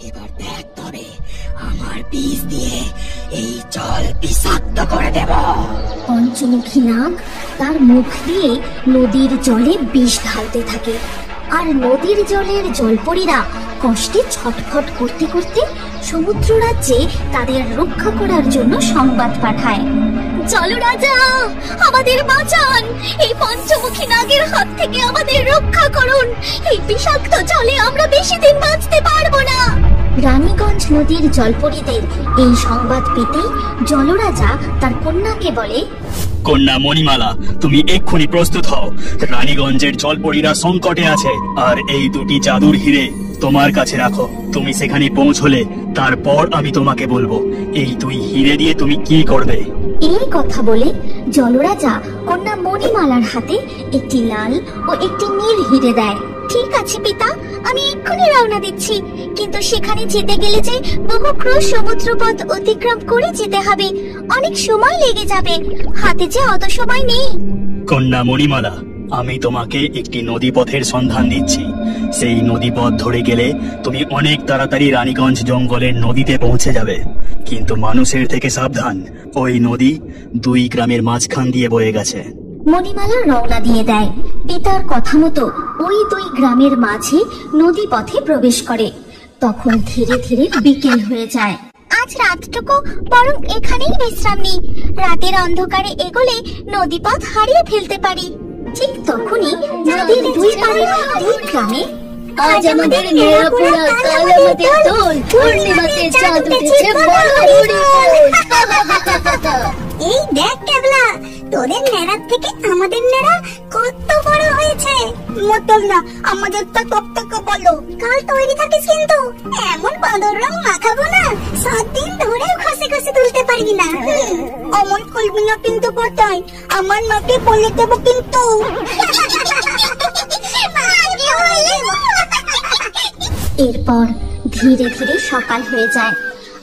এবার দেখ তবে আমার বিষ দিয়ে এই জল বিষাক্ত করে দেব। পঞ্চমুখী নাগ তার মুখ দিয়ে নদীর জলে বিষ ঢালতে থাকে, আর নদীর জলের জলপরীরা কষ্টে ছটফট করতে করতে সমুদ্র রাজ্যে তাদের রক্ষা করার জন্য সংবাদ পাঠায়। জলরাজা, আমাদের বাঁচান, এই পঞ্চমুখী নাগের হাত থেকে আমাদের রক্ষা করুন, এই বিষাক্ত জলে আমরা বেশি দিন বাঁচতে পারবো না। রানীগঞ্জ নদীর জলপরীদের এই সংবাদ পেতে জলরাজা তার কন্যাকে বলে, কন্যা মণিমালা, তুমি এক্ষুনি প্রস্তুত হও। রানীগঞ্জের জলপরীরা সংকটে আছে, আর এই দুটি জাদুর হিরে তোমার কাছে রাখো। তুমি সেখানে পৌঁছলে তারপর আমি তোমাকে বলবো এই দুই হিরে দিয়ে তুমি কি করবে। এই কথা বলে জলরাজা কন্যা মণিমালার হাতে একটি লাল ও একটি নীল হিরে দেয়। ঠিক আছে পিতা, আমি এক্ষুনি রওনা দিচ্ছি, কিন্তু সেখানে যেতে গেলে যে বহু ক্রোশ সমুদ্রপথ অতিক্রম করে যেতে হবে, অনেক সময় লেগে যাবে, হাতে যে অত সময় নেই। কন্যা মণিমালা, আমি তোমাকে একটি নদীপথের সন্ধান দিচ্ছি। সেই নদীপথ ধরে গেলে তুমি অনেক তাড়াতাড়ি রানীগঞ্জ জঙ্গলের নদীতে পৌঁছে যাবে, কিন্তু মানুষের থেকে সাবধান, ওই নদী দুই গ্রামের মাঝখান দিয়ে বয়ে গেছে। মণিমালা রওনা দিয়ে দেয়। পিতার কথা মতো ওই দুই গ্রামের মাঝে নদী পথে প্রবেশ করে। তখন ধীরে ধীরে বিকেল হয়ে যায়। আজ রাতটুকু বরং এখানেই বিশ্রাম নিই, রাতের অন্ধকারে এগোলে নদীপথ হারিয়ে ফেলতে পারি। ঠিক তখনই নদীর দুই পাড়ের দুই গ্রামে আজ আমাদের নেড়া পোড়া, কাল আমাদের দোল, পূর্ণিমাতে চাঁদ উঠেছে বড়। এই দেখ কেবলা, তোদের নেড়ার থেকে আমাদের নেড়া কত বড় হয়েছে। মতল না, আমাদের তো তক্তকে বলো। কাল তৈরি থাকিস কিন্তু, এমন বাঁদর রং মাখাবো না 7 দিন ধরে ঘষে ঘষে তুলতে পারবি না। অমন করবি না কিন্তু কোথায়, আমার মাকে বলে দেবো কিন্তু। এরপর ধীরে ধীরে সকাল হয়ে যায়,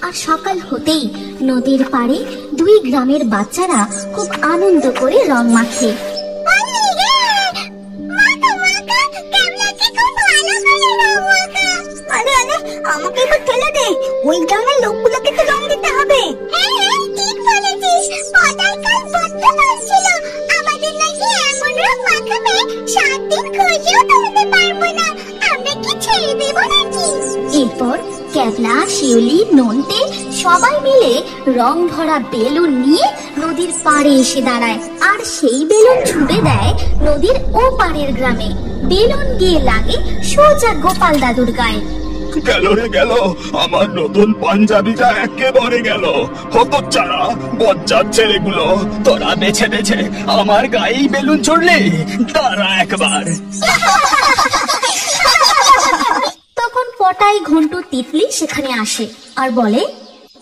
আর সকাল হতেই নদীর পাড়ে দুই গ্রামের বাচ্চারা খুব আনন্দ করে রং মাখে। আমাকে একটু ঠেলে দে, ওই গ্রামের লোকগুলোকে তো রং দিতে হবে। ঠিক বলেছিস, পদার কাল বড্ড বলছিল আমাদের নাকি এমন রং মাখাবে 7 দিন খুঁজেও তুলতে পারবো না, আমরা কি ছেড়ে দেব নাকি? এরপর ক্যাবলা, শিউলি, নন্টে সবাই মিলে রং ভরা বেলুন নিয়ে নদীর পাড়ে এসে দাঁড়ায়, আর সেই বেলুন ছুড়ে দেয় নদীর ও পাড়ের গ্রামে। বেলুন গিয়ে লাগে সোজা গোপাল দাদুর গায়ে। গেল রে গেল, আমার নতুন পাঞ্জাবিটা একেবারে গেল। হতচ্ছাড়া বজ্জাত ছেলেগুলো, তোরা বেছে বেছে আমার গায়েই বেলুন ছুড়লি, দাঁড়া একবার। তখন পটাই, ঘন্টু, তিতলি সেখানে আসে আর বলে,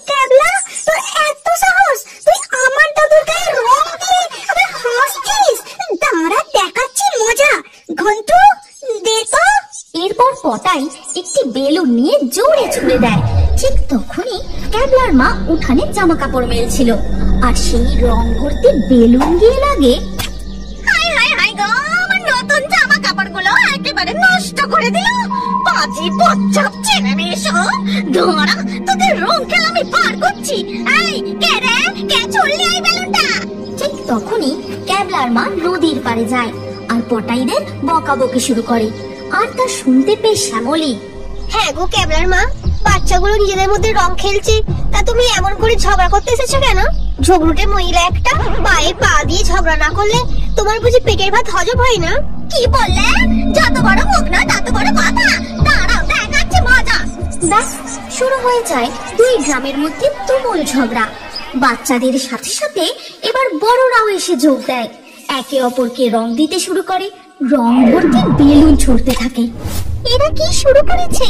ক্যাবলা, তোর এত সাহস, তুই আমার দাদুর গায়ে রং দিয়ে হাসছিস? দাঁড়া, দেখাচ্ছি মজা। ঘন্টু, দে তো। এরপর পটাই একটি বেলুন নিয়ে জোরে ছুড়ে দেয়। ঠিক তখনই ক্যাবলার মা উঠানে জামা কাপড় মেলছিল, আর সেই রং ভর্তি বেলুন গিয়ে লাগে। হাই হাই হাই গো, আমার নতুন জামা কাপড়গুলো একেবারে নষ্ট করে দিল। বাজি বজ্জাত ছেলে মেয়ে সব, দাঁড়া, তোদের রং খেলা আমি পার করছি। এই কে রে, কে ছুড়লি এই বেলুনটা? ঠিক তখনই ক্যাবলার মা নদীর পাড়ে যায় আর পটাইদের বকাবকি শুরু করে। আর তা শুনতে পেয়ে শ্যামলী, হ্যাঁ গো ক্যাবলার মা, বাচ্চাগুলো নিজেদের মধ্যে রং খেলছে, তা তুমি এমন করে ঝগড়া করতে এসেছো কেন? ঝগড়ুটে মহিলা একটা, পায়ে পা দিয়ে ঝগড়া না করলে তোমার বুঝি পেটের ভাত হজম হয় না? কি বললে? যত বড় মুখ না তত বড় কথা, দাঁড়াও দেখাচ্ছি মজা। ব্যাস, শুরু হয়ে যায় দুই গ্রামের মধ্যে তুমুল ঝগড়া। বাচ্চাদের সাথে সাথে এবার বড়রাও এসে যোগ দেয়, একে অপরকে রং দিতে শুরু করে, রং ভর্তি বেলুন ছুড়তে থাকে। এরা কি শুরু করেছে?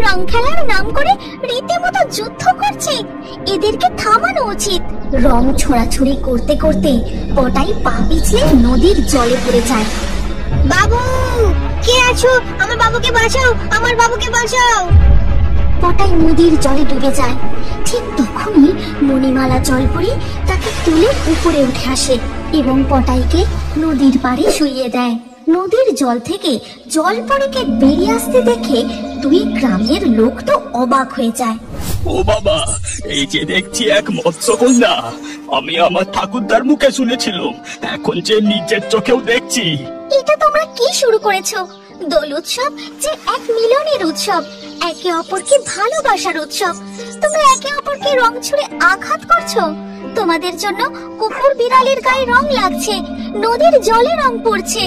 রং খেলার নাম করে রীতিমতো যুদ্ধ করছে, এদেরকে থামানো উচিত। রং ছোড়াছুড়ি করতে করতে পটাই পা পিছলে নদীর জলে পড়ে যায়। বাবু, কে আছো? আমার বাবুকে বাঁচাও, আমার বাবুকে বাঁচাও। পটাই নদীর জলে ডুবে যায়। ঠিক তখনই মণিমালা জলপরি তাকে তুলে উপরে উঠে আসে এবং পটাইকে নদীর পাড়ে শুইয়ে দেয়। নদীর জল থেকে জলপরীকে বেরিয়ে আসতে দেখে দুই গ্রামের লোক তো অবাক হয়ে যায়। ও বাবা, এই যে দেখছি এক মৎস্যকন্যা, আমি আমার ঠাকুরদার মুখে শুনেছিলাম, এখন যে নিজের চোখেও দেখছি। এটা তোমরা কি শুরু করেছো? দোল উৎসব যে এক মিলনের উৎসব, একে অপরকে ভালোবাসার উৎসব। তোমরা একে অপরকে রং ছুঁড়ে আঘাত করছো। তোমাদের জন্য কুকুর বিড়ালের গায়ে রং লাগছে, নদীর জলে রং পড়ছে।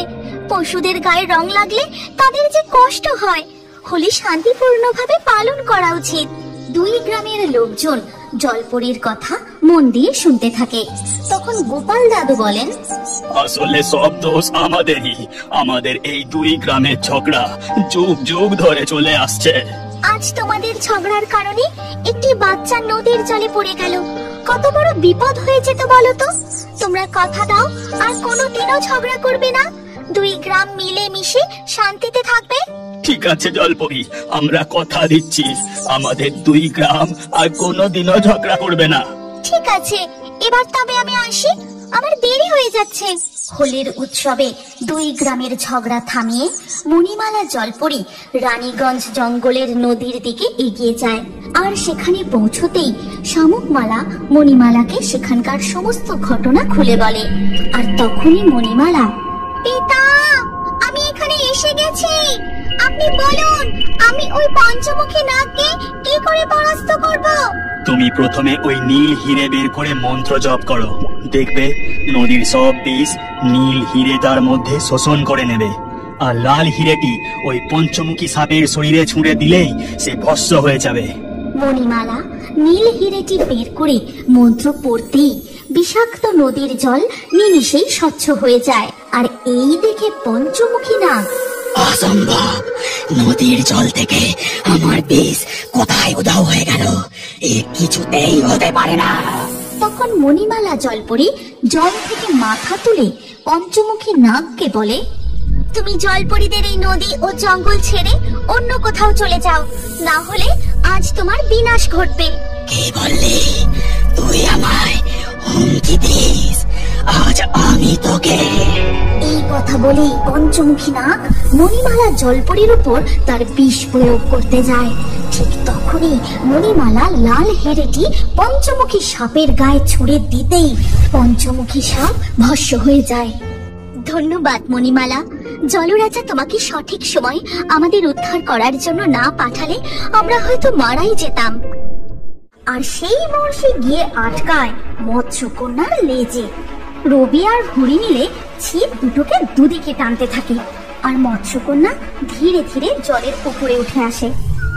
পশুদের গায়ে রং লাগলে তাদের যে কষ্ট হয়। হোলি শান্তিপূর্ণভাবে পালন করা উচিত। দুই গ্রামের লোকজন জলপরীর কথা মন দিয়ে শুনতে থাকে। তখন গোপাল দাদু বলেন, আসলে সব দোষ আমাদেরই। আমাদের এই দুই গ্রামের ঝগড়া যুগ যুগ ধরে চলে আসছে। আজ তোমাদের ঝগড়ার কারণে একটি বাচ্চা নদীর জলে পড়ে গেল। কত বড় বিপদ হয়ে যেত বলো তো। তোমরা কথা দাও আর কোনোদিনও ঝগড়া করবে না, দুই গ্রাম মিলে মিশে শান্তিতে থাকবে। ঠিক আছে জলপরি, আমরা কথা দিচ্ছি আমাদের দুই গ্রাম আর কোনোদিনও ঝগড়া করবে না। ঠিক আছে, এবার তবে আমি আসি, আমার দেরি হয়ে যাচ্ছে। হোলির উৎসবে দুই গ্রামের ঝগড়া থামিয়ে মণিমালা জলপরি রানীগঞ্জ জঙ্গলের নদীর দিকে এগিয়ে যায়। আর সেখানে পৌঁছতেই শামুকমালা মণিমালাকে সেখানকার সমস্ত ঘটনা খুলে বলে। আর তখনই মণিমালা, পিতা, আমি এখানে এসে গেছি। আপনি বলুন, আমি ওই পঞ্চমুখী নাগকে কি করে পরাস্ত করব? তুমি প্রথমে ওই নীল হিরে বের করে মন্ত্র জপ করো, দেখবে নদীর সব বিষ নীল হিরে তার মধ্যে শোষণ করে নেবে। আর লাল হিরেটি ওই পঞ্চমুখী সাপের শরীরে ছুঁড়ে দিলেই সে ভস্ম হয়ে যাবে। মণিমালা নীল হিরেটি বের করে মন্ত্র পড়তেই বিষাক্ত নদীর জল নিমিষেই স্বচ্ছ হয়ে যায়। আর এই দেখে পঞ্চমুখী নাগ, অসম্ভব, নদীর জল থেকে আমার বিষ কোথায় উধাও হয়ে গেল? এ কিছুতেই হতে পারে না। তখন মণিমালা জলপরি জল থেকে মাথা তুলে পঞ্চমুখী নাগকে বলে, তুমি জলপরীদের এই নদী ও জঙ্গল ছেড়ে অন্য কোথাও চলে যাও, না হলে আজ তোমার বিনাশ ঘটবে। কে বললি? তুই আমায় হুমকি দিস? আজ আমি তোকে। এই কথা বলেই পঞ্চমুখী নাগ মণিমালা জলপরীর উপর তার বিষ প্রয়োগ করতে যায়। ঠিক তখনই মণিমালা লাল হেরেটি পঞ্চমুখী সাপের গায়ে ছুঁড়ে দিতেই পঞ্চমুখী সাপ ভস্ম হয়ে যায়। ধন্যবাদ মণিমালা। জলরাজা তোমাকে সঠিক সময় আমাদের উদ্ধার করার জন্য না পাঠালে আমরা হয়তো মারাই যেতাম। আর সেই বর্ষে গিয়ে আটকায় মৎস্যকন্যার লেজে। রবি আর হুড়ি মিলে ছিপ দুটোকে দুদিকে টানতে থাকে, আর মৎস্যকন্যা ধীরে ধীরে জলের উপরে উঠে আসে।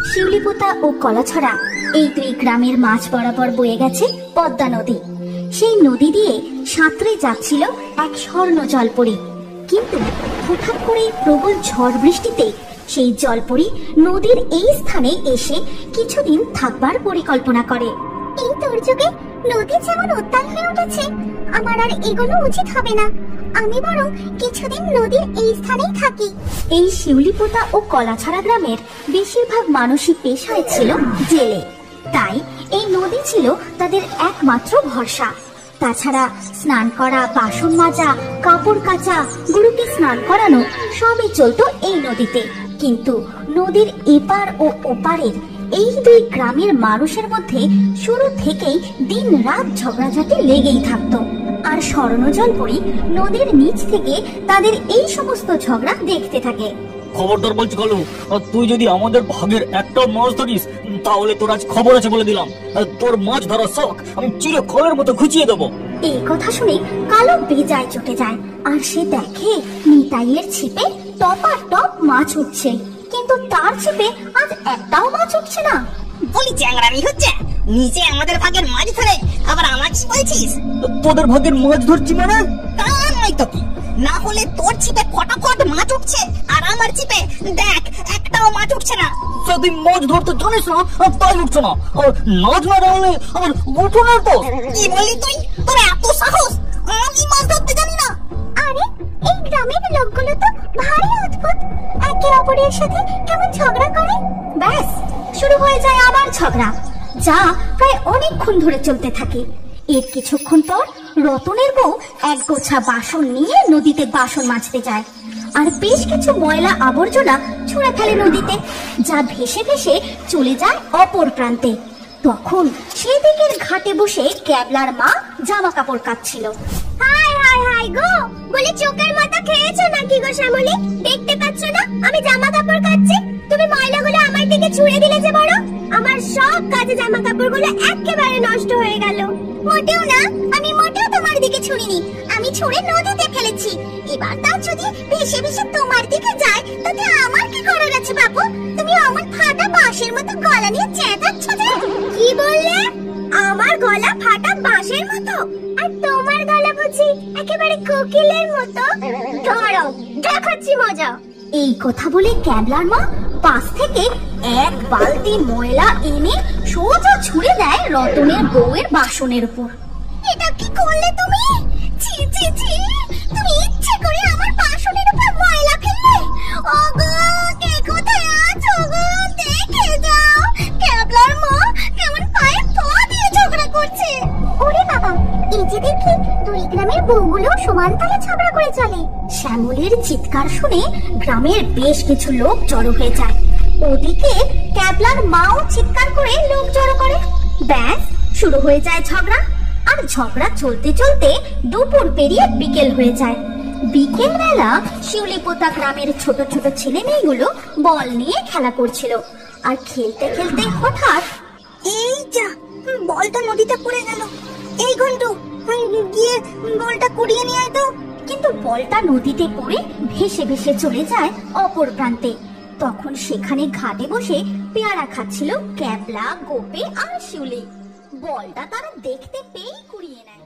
শিউলিপোতা ও কলাছড়া এই দুই গ্রামের মাঝ বরাবর বয়ে গেছে পদ্মা নদী। সেই নদী দিয়ে সাঁতরে যাচ্ছিল এক স্বর্ণ জলপরি। কিন্তু হঠাৎ করে প্রবল ঝড় বৃষ্টিতে সেই জলপরি নদীর এই স্থানে এসে কিছুদিন থাকবার পরিকল্পনা করে। এই দুর্যোগে নদী যেমন উত্তাল হয়ে উঠেছে, আমার আর এগুলো উচিত হবে না। আমি বরং কিছুদিন নদীর এই স্থানেই থাকি। এই শিউলিপোতা ও কলাছড়া গ্রামের বেশিরভাগ মানুষই পেশায় ছিল জেলে, তাই এই নদী ছিল তাদের একমাত্র ভরসা। তাছাড়া স্নান করা, বাসন মাজা, কাপড় কাচা, গরুকে স্নান করানো সবই চলতো এই নদীতে। কিন্তু নদীর এপার ও ওপারের এই দুই গ্রামের মানুষের মধ্যে শুরু থেকেই দিন রাত ঝগড়াঝাটি লেগেই থাকতো। আর স্বর্ণ জলপরি নদীর নিচ থেকে তাদের এই সমস্ত ঝগড়া দেখতে থাকে। খবরদার বলছি কালু, তুই যদি আমাদের ভাগের একটা মাছ ধরিস তাহলে তোর আজ খবর আছে বলে দিলাম। তোর মাছ ধরার শখ আমি চিরকালের মতো ঘুচিয়ে দেবো। এই কথা শুনে কালো বেজায় চটে যায়। আর সে দেখে নিতাইয়ের ছিপে টপা টপ মাছ উঠছে, কিন্তু তার ছিপে আজ একটাও মাছ উঠছে না। বলি চ্যাংড়ামি হচ্ছে, নিচে আমাদের ভাগের মাছ ধরে আবার আমাকে বলছিস? তোদের ভাগের মাছ ধরছি মানে? তা নয় তো কি, না হলে তোর ছিপে ফটাফট মাছ উঠছে আর আমার ছিপে দেখ একটাও মাছ উঠছে না। যদি মাছ ধরতে জানিস না তাই উঠছে না, নাচ না জানলে আমার উঠোনের তো। কি বলি তুই? তোর এত সাহস? আমি মাছ ধরতে জানি না? আরে এই গ্রামের লোকগুলো তো ভারী অদ্ভুত, একে অপরের সাথে কেমন ঝগড়া করে। ব্যাস শুরু হয়ে যায় আবার ঝগড়া, যা প্রায় অনেকক্ষণ ধরে চলতে থাকে। এর কিছুক্ষণ পর রতনের বউ এক গোছা বাসন নিয়ে নদীতে বাসন মাজতে যায়, আর বেশ কিছু ময়লা আবর্জনা ছুঁড়ে ফেলে নদীতে, যা ভেসে ভেসে চলে যায় অপর প্রান্তে। তখন সেদিকের ঘাটে বসে ক্যাবলার মা জামা কাপড় কাচ্ছিল। হাই হাই হাই গো, বলে চোখের মাথা খেয়েছো নাকি গো শ্যামলী? দেখতে পাচ্ছ না আমি জামা কাপড় কাচ্ছি? তুমি ময়লাগুলো আমার দিকে ছুঁড়ে দিলে যে বড়, আমার সব কাজে জামা কাপড়গুলো একেবারে নষ্ট হয়ে গেল। মোটেও না, আমি মোটেও তোমার দিকে ছুঁড়িনি, আমি ছুঁড়ে নদীতে ফেলেছি। এবার তা যদি ভেসে ভেসে তোমার দিকে যায় তাতে আমার কি করার আছে বাবু? তুমি আমার ফাটা বাঁশের মতো গলা নিয়ে চেঁচাচ্ছ যে। কি বললে? আমার গলা ফাটা বাঁশের মতো? আর তোমার গলা বুঝি একেবারে কোকিলের মতো? ধরো দেখাচ্ছি মজা। এই কথা বলে ক্যাবলার মা পাশ থেকে এক বালতি ময়লা এনে সোজা ছুঁড়ে দেয় রতনের বউয়ের বাসনের উপর। এটা কি করলে তুমি? ছি ছি ছি, তুমি ইচ্ছে করে আমার বাসনের উপর ময়লা ফেললে? ওগো, কে কোথায় আছো গো? দেখে যাও, ক্যাবলার মা কেমন পায়ে পা দিয়ে ঝগড়া করছে। ওরে বাবা, এই যে দেখি দুই গ্রামের বউগুলো সমান তালে ঝগড়া করে চলে। শ্যামলের চিৎকার শুনে গ্রামের বেশ কিছু লোক জড়ো হয়ে যায়। ওদিকে ক্যাবলার মাও চিৎকার করে লোক জড়ো করে। ব্যাস, শুরু হয়ে যায় ঝগড়া। আর ঝগড়া চলতে চলতে দুপুর পেরিয়ে বিকেল হয়ে যায়। বিকেল বেলা শিউলিপোতা গ্রামের ছোট ছোট ছেলে মেয়েগুলো বল নিয়ে খেলা করছিল। আর খেলতে খেলতে হঠাৎ, এই যা, বলটা নদীতে পড়ে গেল। এই ঘন্টু, গিয়ে বলটা কুড়িয়ে নিয়ে আয় তো। কিন্তু বলটা নদীতে পড়ে ভেসে ভেসে চলে যায় অপর প্রান্তে। তখন সেখানে ঘাটে বসে পেয়ারা খাচ্ছিল ক্যাবলা, গোপে আর শিউলি। বলটা তারা দেখতে পেয়েই কুড়িয়ে নেয়।